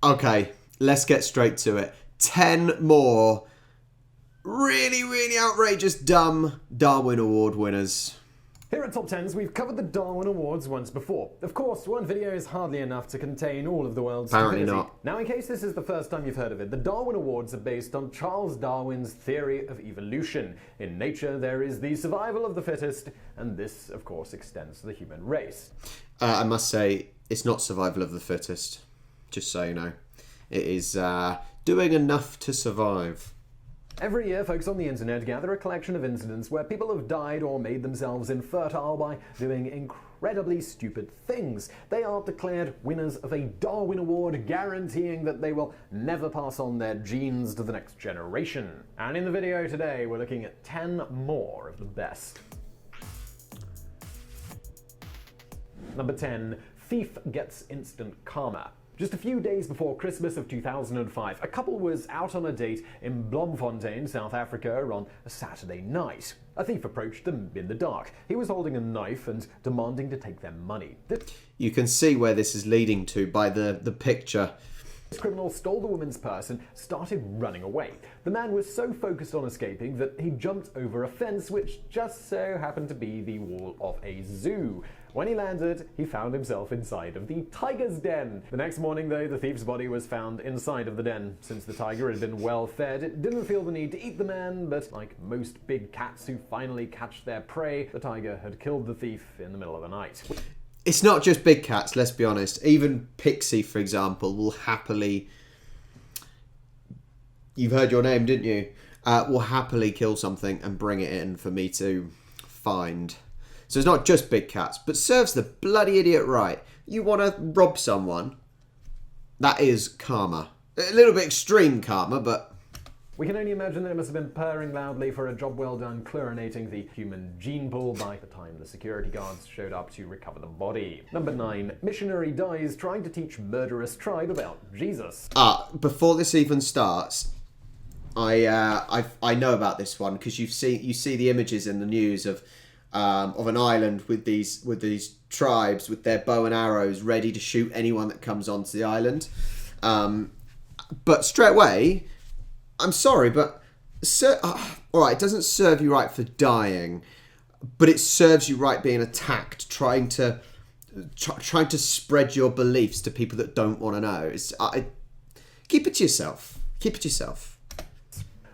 Okay, let's get straight to it. 10 more really, really outrageous, dumb Darwin Award winners. Here at Top 10s, we've covered the Darwin Awards once before. Of course, one video is hardly enough to contain all of the world's Apparently stupidity. not. Now, in case this is the first time you've heard of it, the Darwin Awards are based on Charles Darwin's theory of evolution. In nature, there is the survival of the fittest, and this, of course, extends to the human race. I must say, it's not survival of the fittest, just so you know. It is doing enough to survive. Every year, folks on the internet gather a collection of incidents where people have died or made themselves infertile by doing incredibly stupid things. They are declared winners of a Darwin Award, guaranteeing that they will never pass on their genes to the next generation. And in the video today, we're looking at 10 more of the best. Number 10. Thief gets instant karma. Just a few days before Christmas of 2005, a couple was out on a date in Bloemfontein, South Africa on a Saturday night. A thief approached them in the dark. He was holding a knife and demanding to take their money. You can see where this is leading to by the picture. This criminal stole the woman's purse and started running away. The man was so focused on escaping that he jumped over a fence, which just so happened to be the wall of a zoo. When he landed, he found himself inside of the tiger's den. The next morning, though, the thief's body was found inside of the den. Since the tiger had been well fed, it didn't feel the need to eat the man, but like most big cats who finally catch their prey, the tiger had killed the thief in the middle of the night. It's not just big cats, let's be honest. Even Pixie, for example, will happily... You've heard your name, didn't you? Will happily kill something and bring it in for me to find. So it's not just big cats, but serves the bloody idiot right. You want to rob someone, that is karma. A little bit extreme karma, but... We can only imagine that it must have been purring loudly for a job well done chlorinating the human gene pool by the time the security guards showed up to recover the body. Number 9. Missionary dies trying to teach Murderous tribe about Jesus. Before this even starts, I know about this one because you see the images in the news of an island with these tribes with their bow and arrows ready to shoot anyone that comes onto the island. But straight away, I'm sorry, but all right, it doesn't serve you right for dying, but it serves you right being attacked, trying to spread your beliefs to people that don't want to know. Keep it to yourself. Keep it to yourself.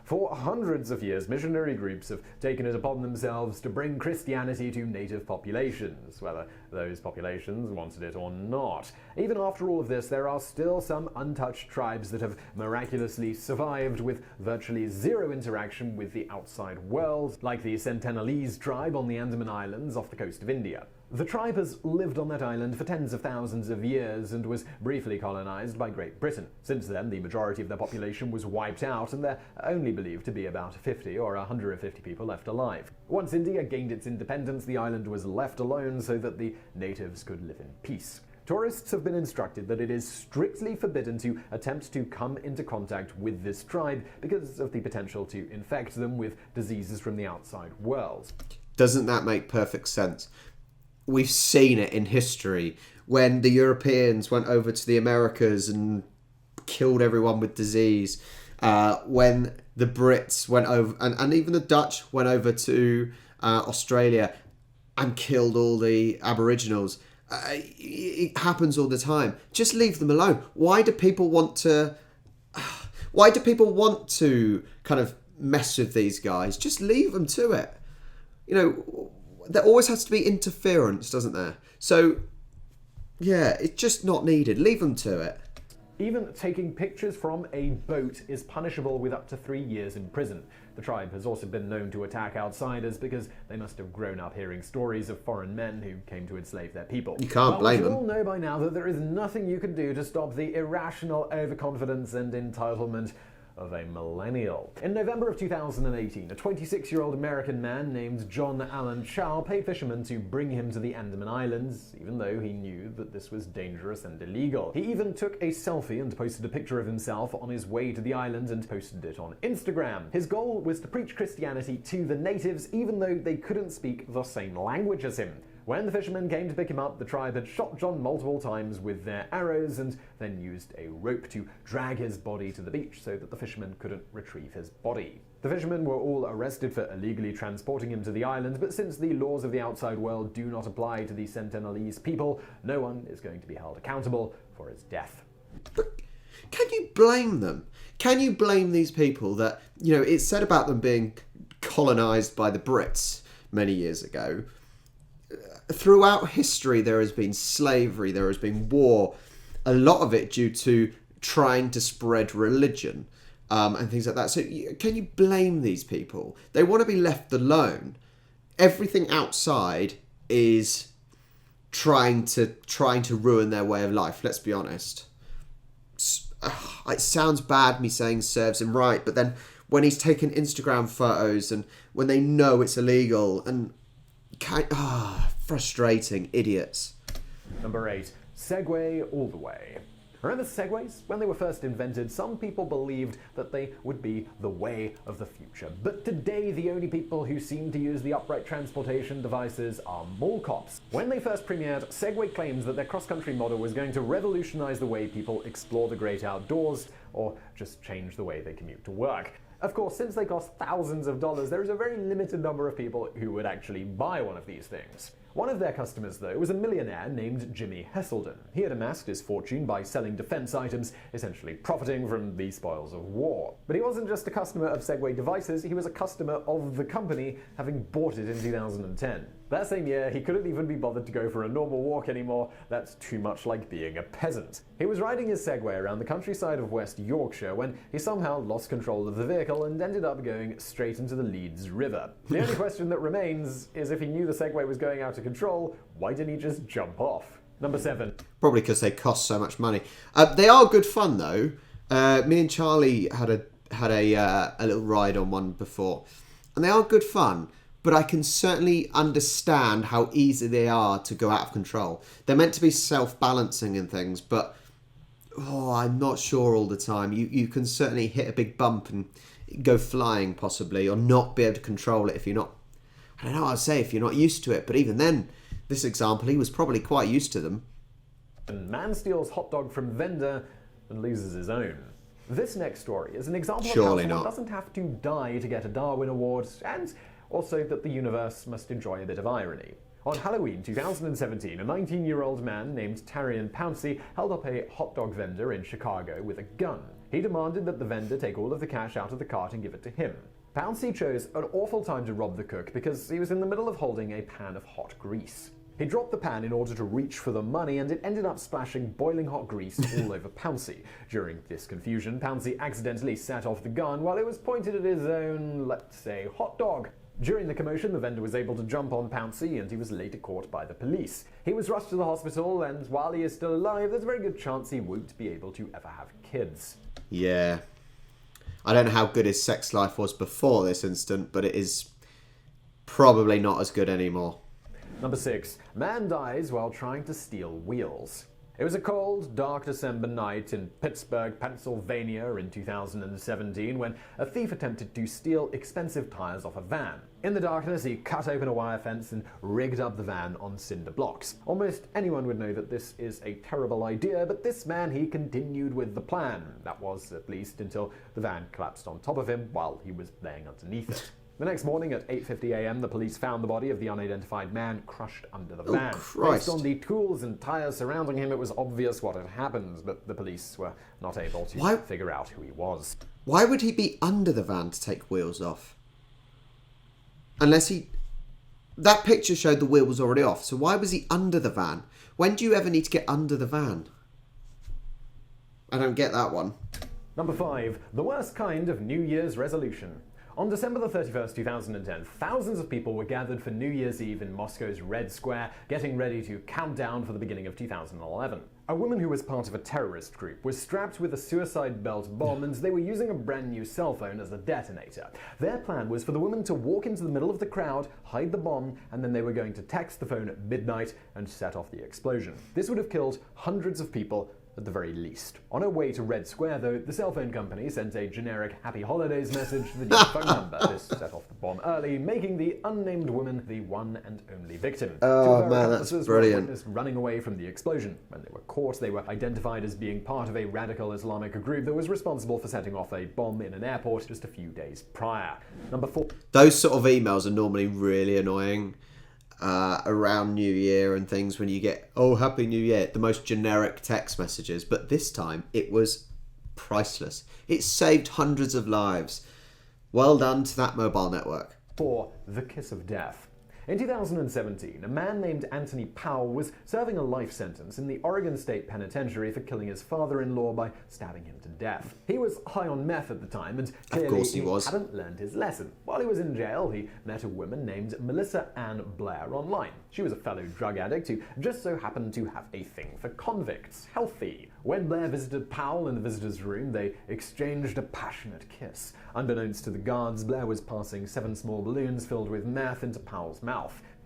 For hundreds of years, missionary groups have taken it upon themselves to bring Christianity to native populations, whether those populations wanted it or not. Even after all of this, there are still some untouched tribes that have miraculously survived with virtually zero interaction with the outside world, like the Sentinelese tribe on the Andaman Islands off the coast of India. The tribe has lived on that island for tens of thousands of years and was briefly colonized by Great Britain. Since then, the majority of their population was wiped out, and they're only believed to be about 50 or 150 people left alive. Once India gained its independence, the island was left alone so that the natives could live in peace. Tourists have been instructed that it is strictly forbidden to attempt to come into contact with this tribe because of the potential to infect them with diseases from the outside world. Doesn't that make perfect sense? We've seen it in history when the Europeans went over to the Americas and killed everyone with disease. When the Brits went over, and even the Dutch went over to Australia and killed all the Aboriginals. It happens all the time. Just leave them alone. Why do people want to kind of mess with these guys? Just leave them to it. You know, there always has to be interference, doesn't there? So, yeah, it's just not needed. Leave them to it. Even taking pictures from a boat is punishable with up to 3 years in prison. The tribe has also been known to attack outsiders because they must have grown up hearing stories of foreign men who came to enslave their people. You can't blame them. You all know by now that there is nothing you can do to stop the irrational overconfidence and entitlement of a millennial. In November of 2018, a 26-year-old American man named John Allen Chow paid fishermen to bring him to the Andaman Islands, even though he knew that this was dangerous and illegal. He even took a selfie and posted a picture of himself on his way to the island and posted it on Instagram. His goal was to preach Christianity to the natives, even though they couldn't speak the same language as him. When the fishermen came to pick him up, the tribe had shot John multiple times with their arrows and then used a rope to drag his body to the beach so that the fishermen couldn't retrieve his body. The fishermen were all arrested for illegally transporting him to the island, but since the laws of the outside world do not apply to the Sentinelese people, no one is going to be held accountable for his death. But can you blame them? Can you blame these people that, it's said about them being colonised by the Brits many years ago? Throughout history, there has been slavery, there has been war, a lot of it due to trying to spread religion. And things like that. So can you blame these people? They want to be left alone. Everything outside is trying to ruin their way of life. Let's be honest. It sounds bad me saying serves him right, but then when he's taking Instagram photos and when they know it's illegal and frustrating idiots. Number 8. Segway All The Way. Remember Segways? When they were first invented, some people believed that they would be the way of the future. But today, the only people who seem to use the upright transportation devices are mall cops. When they first premiered, Segway claims that their cross-country model was going to revolutionize the way people explore the great outdoors, or just change the way they commute to work. Of course, since they cost thousands of dollars, there is a very limited number of people who would actually buy one of these things. One of their customers, though, was a millionaire named Jimmy Heselden. He had amassed his fortune by selling defense items, essentially profiting from the spoils of war. But he wasn't just a customer of Segway devices, he was a customer of the company, having bought it in 2010. That same year, he couldn't even be bothered to go for a normal walk anymore. That's too much like being a peasant. He was riding his Segway around the countryside of West Yorkshire when he somehow lost control of the vehicle and ended up going straight into the Leeds River. The only question that remains is, if he knew the Segway was going out of control, why didn't he just jump off? Number 7. Probably because they cost so much money. They are good fun though. Me and Charlie had a little ride on one before, and they are good fun. But I can certainly understand how easy they are to go out of control. They're meant to be self-balancing and things, but I'm not sure all the time. You can certainly hit a big bump and go flying possibly, or not be able to control it if you're not, I don't know what I'd say, if you're not used to it. But even then, this example, he was probably quite used to them. Man steals hot dog from vendor and loses his own. This next story is an example Surely of how someone not. doesn't have to die to get a Darwin Award, and also that the universe must enjoy a bit of irony. On Halloween 2017, a 19-year-old man named Tarian Pouncey held up a hot dog vendor in Chicago with a gun. He demanded that the vendor take all of the cash out of the cart and give it to him. Pouncey chose an awful time to rob the cook because he was in the middle of holding a pan of hot grease. He dropped the pan in order to reach for the money, and it ended up splashing boiling hot grease all over Pouncey. During this confusion, Pouncey accidentally set off the gun while it was pointed at his own, let's say, hot dog. During the commotion, the vendor was able to jump on Pouncey, and he was later caught by the police. He was rushed to the hospital, and while he is still alive, there's a very good chance he won't be able to ever have kids. Yeah. I don't know how good his sex life was before this incident, but it is probably not as good anymore. Number 6. Man dies while trying to steal wheels. It was a cold, dark December night in Pittsburgh, Pennsylvania in 2017 when a thief attempted to steal expensive tires off a van. In the darkness, he cut open a wire fence and rigged up the van on cinder blocks. Almost anyone would know that this is a terrible idea, but this man, he continued with the plan. That was, at least, until the van collapsed on top of him while he was laying underneath it. The next morning at 8:50 a.m., the police found the body of the unidentified man crushed under the van. Christ. Based on the tools and tires surrounding him, it was obvious what had happened, but the police were not able to figure out who he was. Why would he be under the van to take wheels off? Unless he... That picture showed the wheel was already off, so why was he under the van? When do you ever need to get under the van? I don't get that one. Number 5. The worst kind of New Year's resolution. On December the 31st, 2010, thousands of people were gathered for New Year's Eve in Moscow's Red Square, getting ready to count down for the beginning of 2011. A woman who was part of a terrorist group was strapped with a suicide belt bomb, and they were using a brand new cell phone as a detonator. Their plan was for the woman to walk into the middle of the crowd, hide the bomb, and then they were going to text the phone at midnight and set off the explosion. This would have killed hundreds of people, at the very least. On her way to Red Square, though, the cell phone company sent a generic Happy Holidays message to the new phone number. This set off the bomb early, making the unnamed woman the one and only victim. Oh man, that's brilliant. Were running away from the explosion. When they were caught, they were identified as being part of a radical Islamic group that was responsible for setting off a bomb in an airport just a few days prior. Number 4. Those sort of emails are normally really annoying around New Year and things, when you get, oh, Happy New Year, the most generic text messages. But this time it was priceless. It saved hundreds of lives. Well done to that mobile network. 4. The Kiss of Death. In 2017, a man named Anthony Powell was serving a life sentence in the Oregon State Penitentiary for killing his father-in-law by stabbing him to death. He was high on meth at the time, and clearly he hadn't learned his lesson. While he was in jail, he met a woman named Melissa Ann Blair online. She was a fellow drug addict who just so happened to have a thing for convicts. Healthy. When Blair visited Powell in the visitor's room, they exchanged a passionate kiss. Unbeknownst to the guards, Blair was passing 7 small balloons filled with meth into Powell's mouth.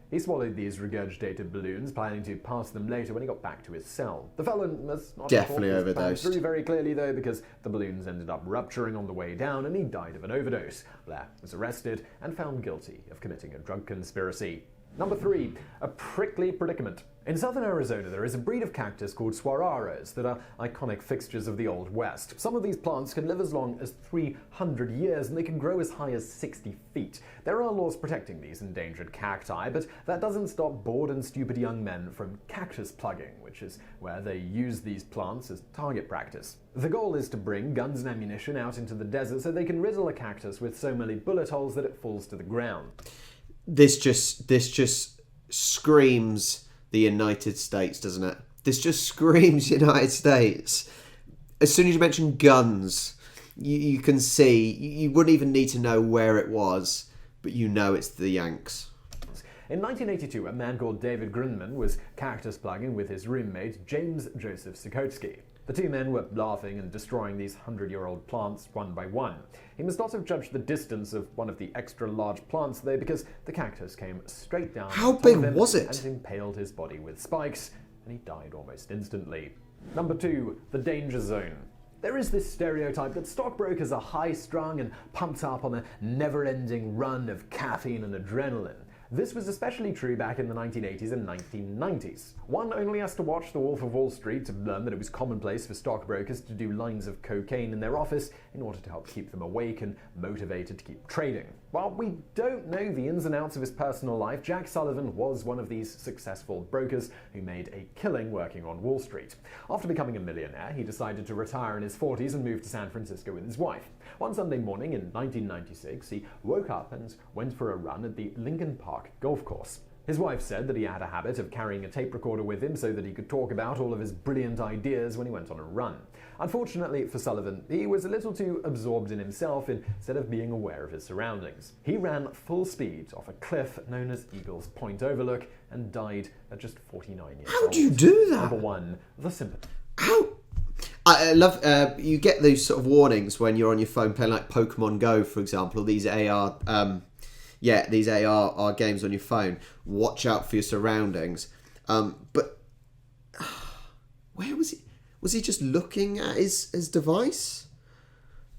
He swallowed these regurgitated balloons, planning to pass them later when he got back to his cell. The felon was not definitely overdosed. Through very clearly, though, because the balloons ended up rupturing on the way down and he died of an overdose. Blair was arrested and found guilty of committing a drug conspiracy. Number 3. A prickly predicament. In southern Arizona, there is a breed of cactus called saguaros that are iconic fixtures of the Old West. Some of these plants can live as long as 300 years, and they can grow as high as 60 feet. There are laws protecting these endangered cacti, but that doesn't stop bored and stupid young men from cactus plugging, which is where they use these plants as target practice. The goal is to bring guns and ammunition out into the desert so they can riddle a cactus with so many bullet holes that it falls to the ground. This just screams the United States, doesn't it? This just screams United States. As soon as you mention guns, you can see, you wouldn't even need to know where it was, but you know it's the Yanks. In 1982, a man called David Grunman was cactus plugging with his roommate, James Joseph Sikotsky. The two men were laughing and destroying these 100-year-old plants one by one. He must not have judged the distance of one of the extra-large plants, though, because the cactus came straight down. How big was it? And impaled his body with spikes, and he died almost instantly. Number 2. The danger zone. There is this stereotype that stockbrokers are high-strung and pumped up on a never-ending run of caffeine and adrenaline. This was especially true back in the 1980s and 1990s. One only has to watch The Wolf of Wall Street to learn that it was commonplace for stockbrokers to do lines of cocaine in their office in order to help keep them awake and motivated to keep trading. While we don't know the ins and outs of his personal life, Jack Sullivan was one of these successful brokers who made a killing working on Wall Street. After becoming a millionaire, he decided to retire in his 40s and moved to San Francisco with his wife. One Sunday morning in 1996, he woke up and went for a run at the Lincoln Park golf course. His wife said that he had a habit of carrying a tape recorder with him so that he could talk about all of his brilliant ideas when he went on a run. Unfortunately for Sullivan, he was a little too absorbed in himself instead of being aware of his surroundings. He ran full speed off a cliff known as Eagles Point Overlook and died at just 49 years old. How do you do that? Number 1. The sympathy. How? I love, you get those sort of warnings when you're on your phone playing like Pokemon Go, for example, or these AR, these AR games on your phone. Watch out for your surroundings. But where was he? Was he just looking at his device?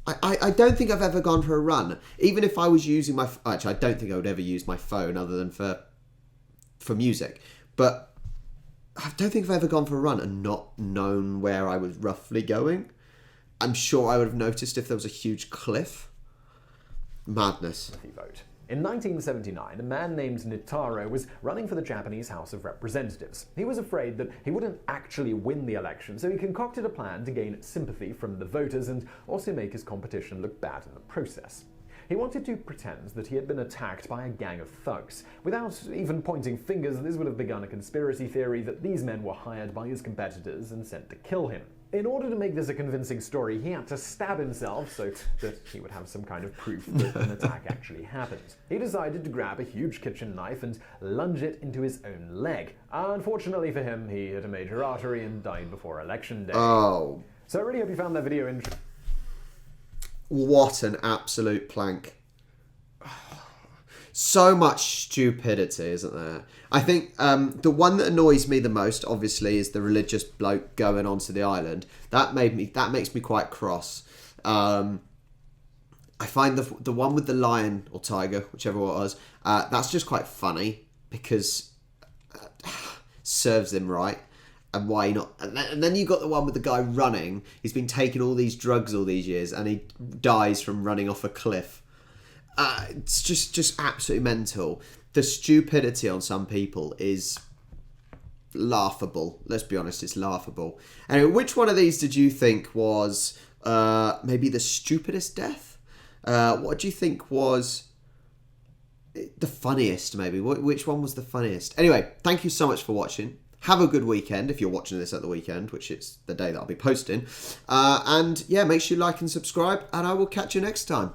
I don't think I've ever gone for a run. Even if I was using my... Actually, I don't think I would ever use my phone other than for music. But I don't think I've ever gone for a run and not known where I was roughly going. I'm sure I would have noticed if there was a huge cliff. Madness. Vote. In 1979, a man named Nitaro was running for the Japanese House of Representatives. He was afraid that he wouldn't actually win the election, so he concocted a plan to gain sympathy from the voters and also make his competition look bad in the process. He wanted to pretend that he had been attacked by a gang of thugs. Without even pointing fingers, this would have begun a conspiracy theory that these men were hired by his competitors and sent to kill him. In order to make this a convincing story, he had to stab himself so that he would have some kind of proof that an attack actually happened. He decided to grab a huge kitchen knife and lunge it into his own leg. Unfortunately for him, he hit a major artery and died before election day. Oh. So I really hope you found that video interesting. What an absolute plank. So much stupidity, isn't there? I think the one that annoys me the most, obviously, is the religious bloke going onto the island. That makes me quite cross. I find the one with the lion or tiger, whichever one it was, that's just quite funny because serves him right. And why not? And then you got the one with the guy running. He's been taking all these drugs all these years, and he dies from running off a cliff. It's just absolutely mental. The stupidity on some people is laughable. Let's be honest, it's laughable. Anyway, which one of these did you think was maybe the stupidest death? What do you think was the funniest, maybe? Which one was the funniest? Anyway, thank you so much for watching. Have a good weekend if you're watching this at the weekend, which is the day that I'll be posting. And yeah, make sure you like and subscribe, and I will catch you next time.